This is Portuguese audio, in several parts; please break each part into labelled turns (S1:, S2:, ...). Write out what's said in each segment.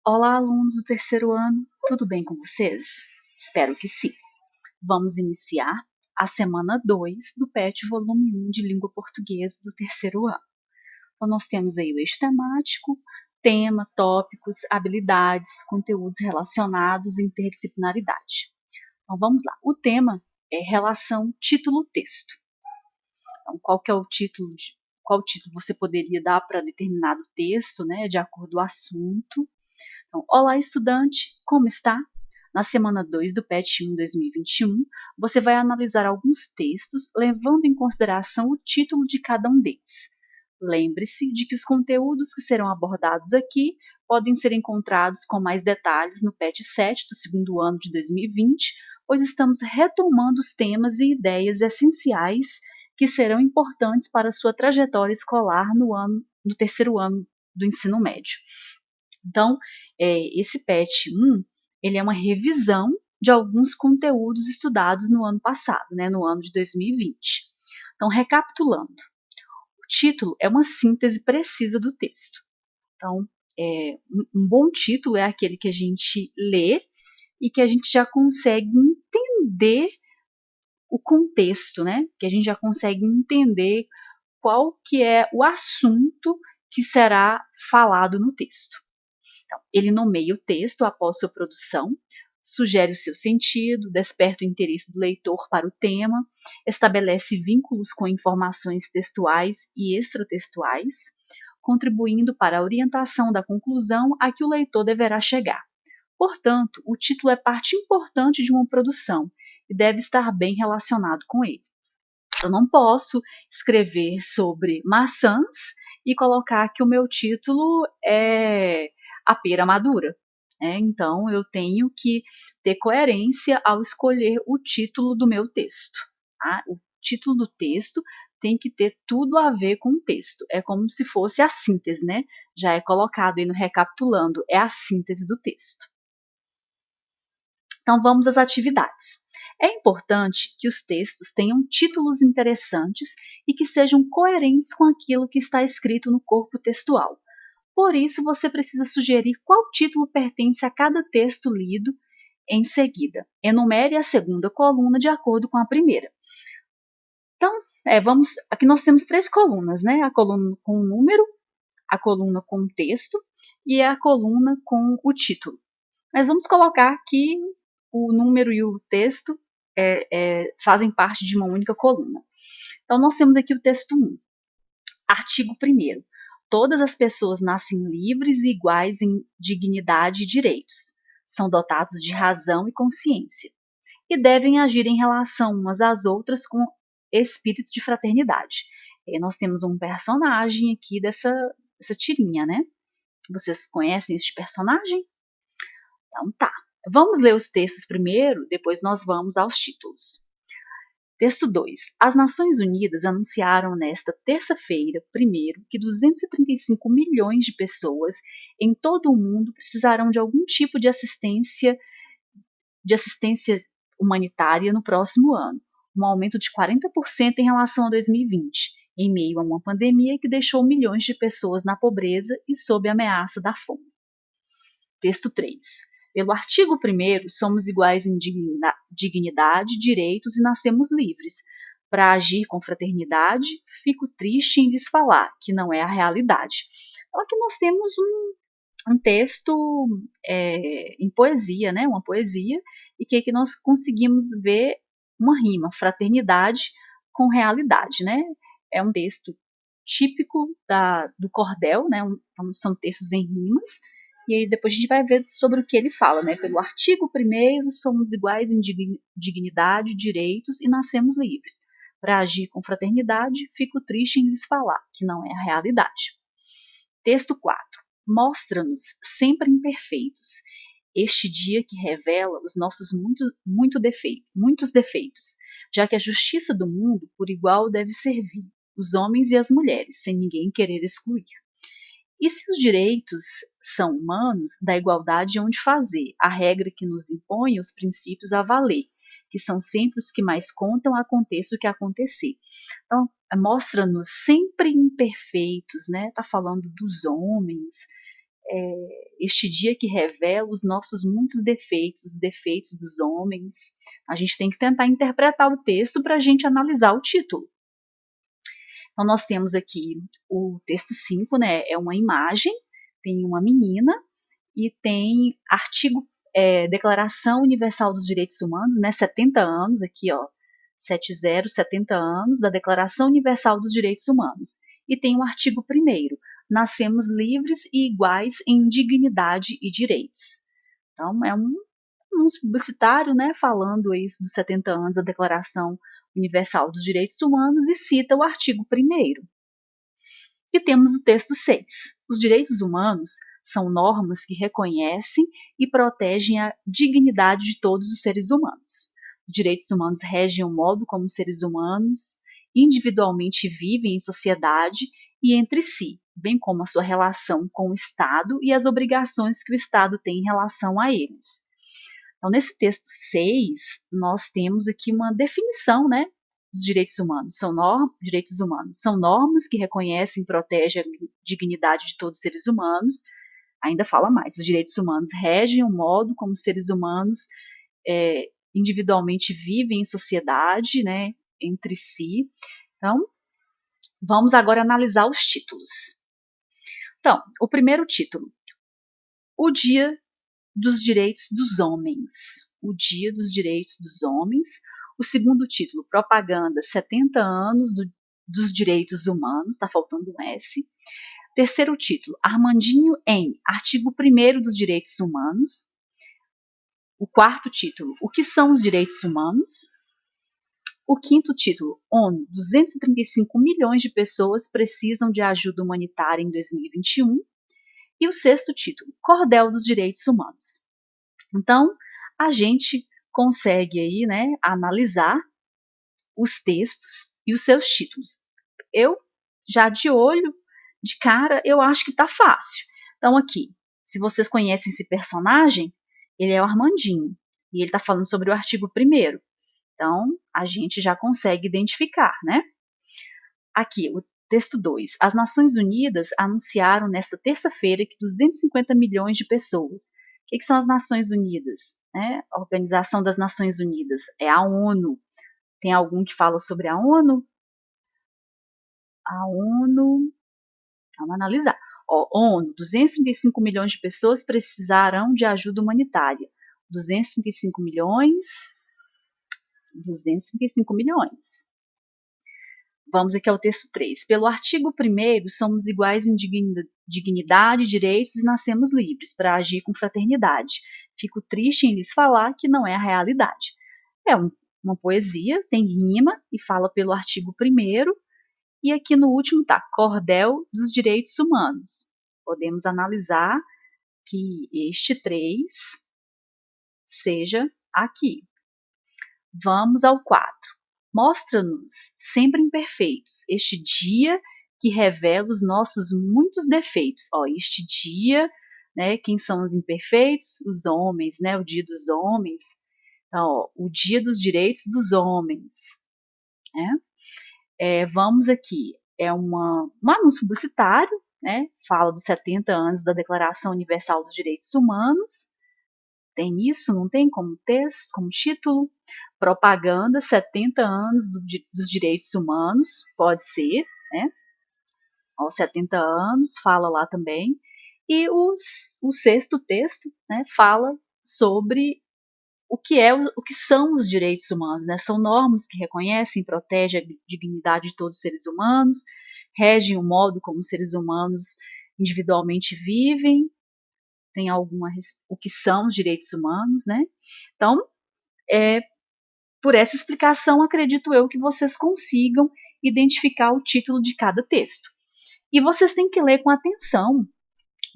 S1: Olá, alunos do terceiro ano, tudo bem com vocês? Espero que sim. Vamos iniciar a semana 2 do PET volume 1 de língua portuguesa do terceiro ano. Então, nós temos aí o eixo temático, tema, tópicos, habilidades, conteúdos relacionados e interdisciplinaridade. Então, vamos lá. O tema é relação título-texto. Então, qual título você poderia dar para determinado texto, né, de acordo com o assunto. Então, olá, estudante, como está? Na semana 2 do PET 1 2021, você vai analisar alguns textos, levando em consideração o título de cada um deles. Lembre-se de que os conteúdos que serão abordados aqui podem ser encontrados com mais detalhes no PET 7 do segundo ano de 2020, pois estamos retomando os temas e ideias essenciais que serão importantes para a sua trajetória escolar no terceiro ano do ensino médio. Então, esse PET 1, ele é uma revisão de alguns conteúdos estudados no ano passado, né, no ano de 2020. Então, recapitulando, o título é uma síntese precisa do texto. Então, um bom título é aquele que a gente lê e que a gente já consegue entender o contexto, né? Que a gente já consegue entender qual que é o assunto que será falado no texto. Então, ele nomeia o texto após sua produção, sugere o seu sentido, desperta o interesse do leitor para o tema, estabelece vínculos com informações textuais e extratextuais, contribuindo para a orientação da conclusão a que o leitor deverá chegar. Portanto, o título é parte importante de uma produção e deve estar bem relacionado com ele. Eu não posso escrever sobre maçãs e colocar que o meu título é A Pera Madura. Então, eu tenho que ter coerência ao escolher o título do meu texto. Tá? O título do texto tem que ter tudo a ver com o texto. É como se fosse a síntese, né? Já é colocado aí no recapitulando, é a síntese do texto. Então, vamos às atividades. É importante que os textos tenham títulos interessantes e que sejam coerentes com aquilo que está escrito no corpo textual. Por isso, você precisa sugerir qual título pertence a cada texto lido em seguida. Enumere a segunda coluna de acordo com a primeira. Então, aqui nós temos 3 colunas, né? A coluna com o número, a coluna com o texto e a coluna com o título. Mas vamos colocar que o número e o texto fazem parte de uma única coluna. Então, nós temos aqui o texto 1. Artigo 1º. Todas as pessoas nascem livres e iguais em dignidade e direitos. São dotados de razão e consciência. E devem agir em relação umas às outras com espírito de fraternidade. E nós temos um personagem aqui dessa tirinha, né? Vocês conhecem este personagem? Então tá. Vamos ler os textos primeiro, depois nós vamos aos títulos. Texto 2. As Nações Unidas anunciaram nesta terça-feira, primeiro, que 235 milhões de pessoas em todo o mundo precisarão de algum tipo de assistência humanitária no próximo ano, um aumento de 40% em relação a 2020, em meio a uma pandemia que deixou milhões de pessoas na pobreza e sob a ameaça da fome. Texto 3. Pelo artigo 1º, somos iguais em dignidade, direitos e nascemos livres. Para agir com fraternidade, fico triste em lhes falar, que não é a realidade. Então, aqui nós temos um texto em poesia, né? Uma poesia, e que aqui nós conseguimos ver uma rima, fraternidade com realidade, né? É um texto típico do cordel, né? Então, são textos em rimas, e aí depois a gente vai ver sobre o que ele fala, né? Pelo artigo 1º, somos iguais em dignidade, direitos e nascemos livres. Para agir com fraternidade, fico triste em lhes falar, que não é a realidade. Texto 4. Mostra-nos sempre imperfeitos. Este dia que revela os nossos muitos defeitos, já que a justiça do mundo por igual deve servir os homens e as mulheres, sem ninguém querer excluir. E se os direitos são humanos, da igualdade onde fazer, a regra que nos impõe os princípios a valer, que são sempre os que mais contam, aconteça o que acontecer. Então, mostra-nos sempre imperfeitos, né? Está falando dos homens, este dia que revela os nossos muitos defeitos, os defeitos dos homens. A gente tem que tentar interpretar o texto para a gente analisar o título. Então, nós temos aqui o texto 5, né? É uma imagem, tem uma menina e tem artigo, Declaração Universal dos Direitos Humanos, né? 70 anos, aqui, ó, 70 anos da Declaração Universal dos Direitos Humanos. E tem o artigo 1º, nascemos livres e iguais em dignidade e direitos. Então, é um publicitário, né, falando isso dos 70 anos da Declaração Universal dos Direitos Humanos e cita o artigo 1º. E temos o texto 6. Os direitos humanos são normas que reconhecem e protegem a dignidade de todos os seres humanos. Os direitos humanos regem o modo como os seres humanos individualmente vivem em sociedade e entre si, bem como a sua relação com o Estado e as obrigações que o Estado tem em relação a eles. Então, nesse texto 6, nós temos aqui uma definição, né, dos direitos humanos. Direitos humanos são normas que reconhecem e protegem a dignidade de todos os seres humanos. Ainda fala mais, os direitos humanos regem o modo como os seres humanos individualmente vivem em sociedade, né, entre si. Então, vamos agora analisar os títulos. Então, o primeiro título, o Dia dos Direitos dos Homens. O Dia dos Direitos dos Homens. O segundo título, Propaganda, 70 anos dos Direitos Humanos, está faltando um S. Terceiro título, Armandinho em Artigo 1º dos Direitos Humanos. O quarto título, O que são os direitos humanos? O quinto título, ONU, 235 milhões de pessoas precisam de ajuda humanitária em 2021. E o sexto título, Cordel dos Direitos Humanos. Então, a gente consegue aí, né, analisar os textos e os seus títulos. Eu, já de olho, de cara, eu acho que tá fácil. Então, aqui, se vocês conhecem esse personagem, ele é o Armandinho, e ele está falando sobre o artigo 1º. Então, a gente já consegue identificar, né? Aqui, o texto 2. As Nações Unidas anunciaram nesta terça-feira que 250 milhões de pessoas. O que são as Nações Unidas? A Organização das Nações Unidas é a ONU. Tem algum que fala sobre a ONU? A ONU, vamos analisar. ONU, 235 milhões de pessoas precisarão de ajuda humanitária. 235 milhões. 235 milhões. Vamos aqui ao texto 3. Pelo artigo 1º, somos iguais em dignidade, direitos e nascemos livres para agir com fraternidade. Fico triste em lhes falar que não é a realidade. É uma poesia, tem rima e fala pelo artigo 1º. E aqui no último está Cordel dos Direitos Humanos. Podemos analisar que este 3 seja aqui. Vamos ao 4. Mostra-nos, sempre imperfeitos, este dia que revela os nossos muitos defeitos. Este dia, né, quem são os imperfeitos? Os homens, né, o dia dos homens. Então, o dia dos direitos dos homens. Né? Vamos aqui, um anúncio publicitário, né, fala dos 70 anos da Declaração Universal dos Direitos Humanos. Tem isso, não tem como texto, como título? Propaganda, 70 anos dos direitos humanos, pode ser, né? 70 anos, fala lá também. E o sexto texto, né, fala sobre o que são os direitos humanos, né? São normas que reconhecem e protegem a dignidade de todos os seres humanos, regem o modo como os seres humanos individualmente vivem, tem o que são os direitos humanos, né? Então, por essa explicação, acredito eu que vocês consigam identificar o título de cada texto. E vocês têm que ler com atenção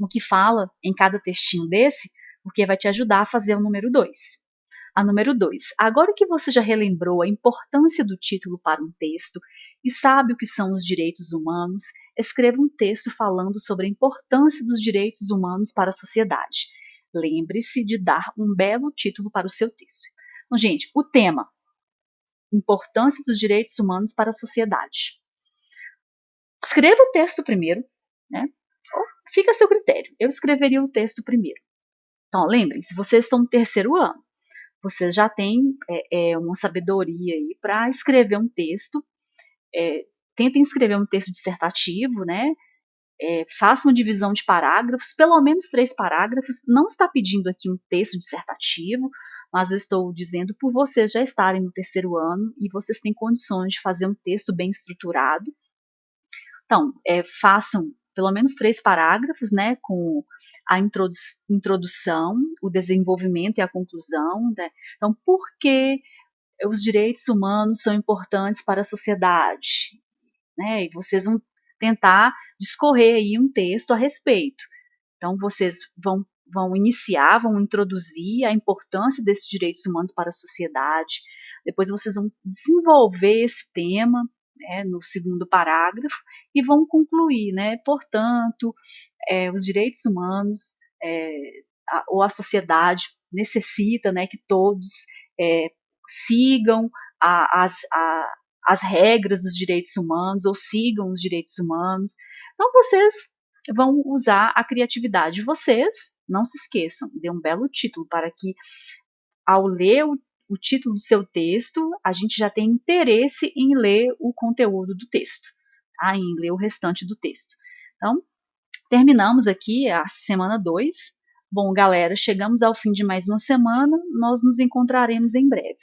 S1: o que fala em cada textinho desse, porque vai te ajudar a fazer o número 2. A número 2. Agora que você já relembrou a importância do título para um texto e sabe o que são os direitos humanos, escreva um texto falando sobre a importância dos direitos humanos para a sociedade. Lembre-se de dar um belo título para o seu texto. Então, gente, o tema: importância dos direitos humanos para a sociedade. Escreva o texto primeiro, né? fica a seu critério. Eu escreveria o texto primeiro. Então, lembrem-se, vocês estão no terceiro ano. Vocês já têm uma sabedoria aí para escrever um texto. Tentem escrever um texto dissertativo, né? Faça uma divisão de parágrafos, pelo menos 3 parágrafos. Não está pedindo aqui um texto dissertativo, mas eu estou dizendo por vocês já estarem no terceiro ano e vocês têm condições de fazer um texto bem estruturado. Então, façam pelo menos 3 parágrafos, né, com a introdução, o desenvolvimento e a conclusão, né? Então, por que os direitos humanos são importantes para a sociedade? Né? E vocês vão tentar discorrer aí um texto a respeito. Então, vocês vão iniciar, vão introduzir a importância desses direitos humanos para a sociedade. Depois vocês vão desenvolver esse tema, né, no segundo parágrafo e vão concluir, né? Portanto, os direitos humanos ou a sociedade necessita, né, que todos sigam as regras dos direitos humanos ou sigam os direitos humanos. Então, vocês vão usar a criatividade de vocês, não se esqueçam, dê um belo título para que, ao ler o título do seu texto, a gente já tem interesse em ler o conteúdo do texto, tá? Em ler o restante do texto. Então, terminamos aqui a semana 2. Bom, galera, chegamos ao fim de mais uma semana, nós nos encontraremos em breve.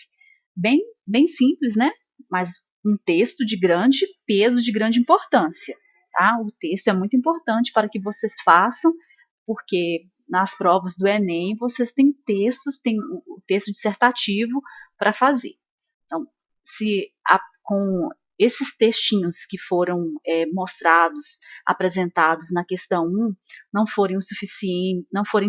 S1: Bem simples, né? Mas um texto de grande peso, de grande importância, tá? O texto é muito importante para que vocês façam, porque nas provas do Enem vocês têm tem o texto dissertativo para fazer. Então, com esses textinhos que foram mostrados, apresentados na questão 1, não forem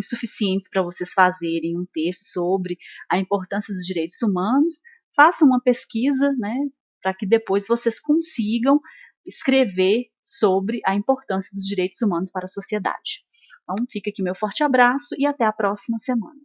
S1: suficientes para vocês fazerem um texto sobre a importância dos direitos humanos, façam uma pesquisa, né, para que depois vocês consigam escrever sobre a importância dos direitos humanos para a sociedade. Então, fica aqui meu forte abraço e até a próxima semana.